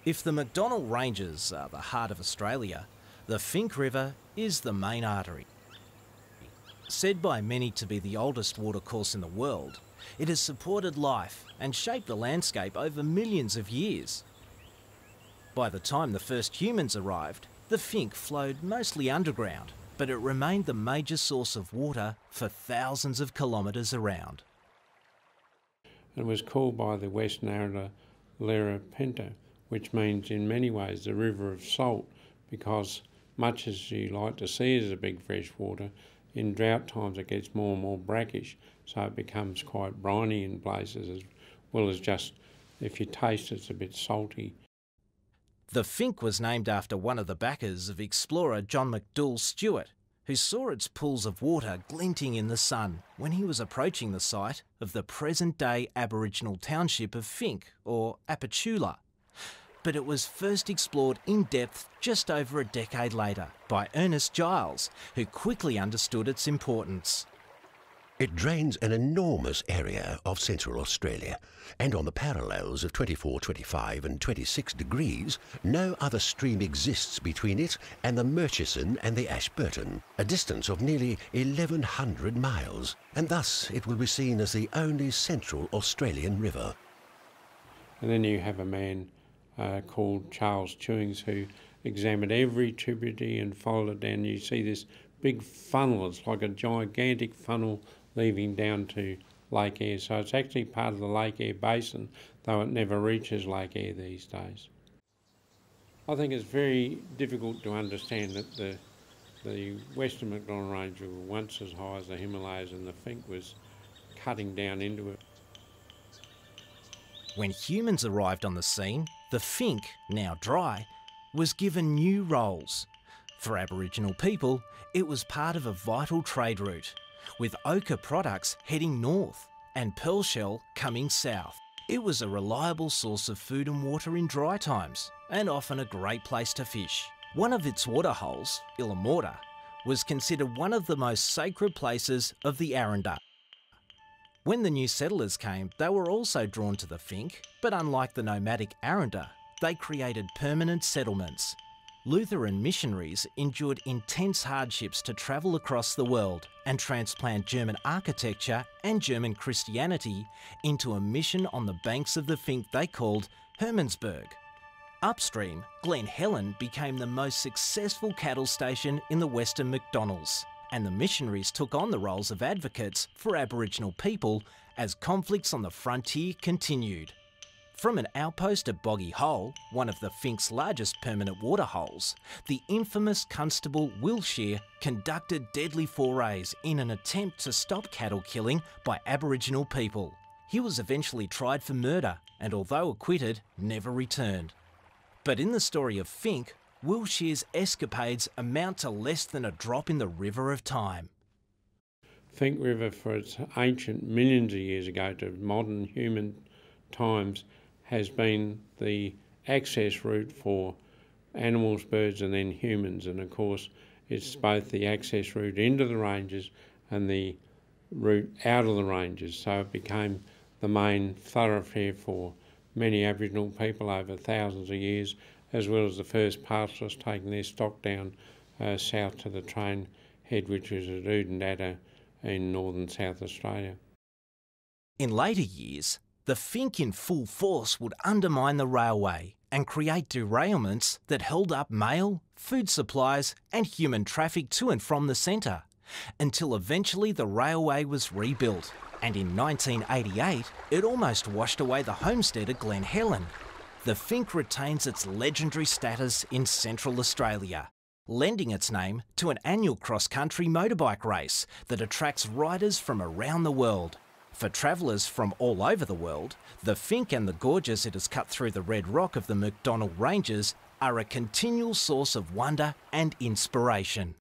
If the McDonnell Ranges are the heart of Australia, the Finke River is the main artery. Said by many to be the oldest watercourse in the world, it has supported life and shaped the landscape over millions of years. By the time the first humans arrived, the Finke flowed mostly underground, but it remained the major source of water for thousands of kilometres around. It was called by the West narrator Lera Pinta, which means in many ways the river of salt, because much as you like to see as a big fresh water, in drought times it gets more and more brackish, so it becomes quite briny in places, as well as just, if you taste it's a bit salty. The Finke was named after one of the backers of explorer John McDougall Stewart, who saw its pools of water glinting in the sun when he was approaching the site of the present-day Aboriginal township of Finke, or Apachula. But it was first explored in depth just over a decade later by Ernest Giles, who quickly understood its importance. It drains an enormous area of Central Australia, and on the parallels of 24, 25 and 26 degrees, no other stream exists between it and the Murchison and the Ashburton, a distance of nearly 1,100 miles, and thus it will be seen as the only Central Australian river. And then you have a man called Charles Chewings who examined every tributary and followed it down. You see this big funnel, it's like a gigantic funnel leading down to Lake Eyre. So it's actually part of the Lake Eyre basin, though it never reaches Lake Eyre these days. I think it's very difficult to understand that the Western McDonnell Range was once as high as the Himalayas, and the Finke was cutting down into it. When humans arrived on the scene, the Finke, now dry, was given new roles. For Aboriginal people, it was part of a vital trade route, with ochre products heading north and pearl shell coming south. It was a reliable source of food and water in dry times, and often a great place to fish. One of its waterholes, Illamorta, was considered one of the most sacred places of the Aranda. When the new settlers came, they were also drawn to the Finke, but unlike the nomadic Aranda, they created permanent settlements. Lutheran missionaries endured intense hardships to travel across the world and transplant German architecture and German Christianity into a mission on the banks of the Finke they called Hermannsburg. Upstream, Glen Helen became the most successful cattle station in the Western McDonnells, and the missionaries took on the roles of advocates for Aboriginal people as conflicts on the frontier continued. From an outpost at Boggy Hole, one of the Finke's largest permanent waterholes, the infamous Constable Wilshire conducted deadly forays in an attempt to stop cattle killing by Aboriginal people. He was eventually tried for murder and, although acquitted, never returned. But in the story of Finke, Wilshire's escapades amount to less than a drop in the river of time. Finke River, for its ancient millions of years ago to modern human times, has been the access route for animals, birds and then humans, and of course it's both the access route into the ranges and the route out of the ranges, so it became the main thoroughfare for many Aboriginal people over thousands of years, as well as the first pastoralists taking their stock down south to the train head, which is at Oodnadatta in northern South Australia. In later years, the Finke in full force would undermine the railway and create derailments that held up mail, food supplies and human traffic to and from the centre, until eventually the railway was rebuilt, and in 1988 it almost washed away the homestead at Glen Helen. The Finke retains its legendary status in Central Australia, lending its name to an annual cross-country motorbike race that attracts riders from around the world. For travellers from all over the world, the Finke and the gorges it has cut through the red rock of the McDonnell Ranges are a continual source of wonder and inspiration.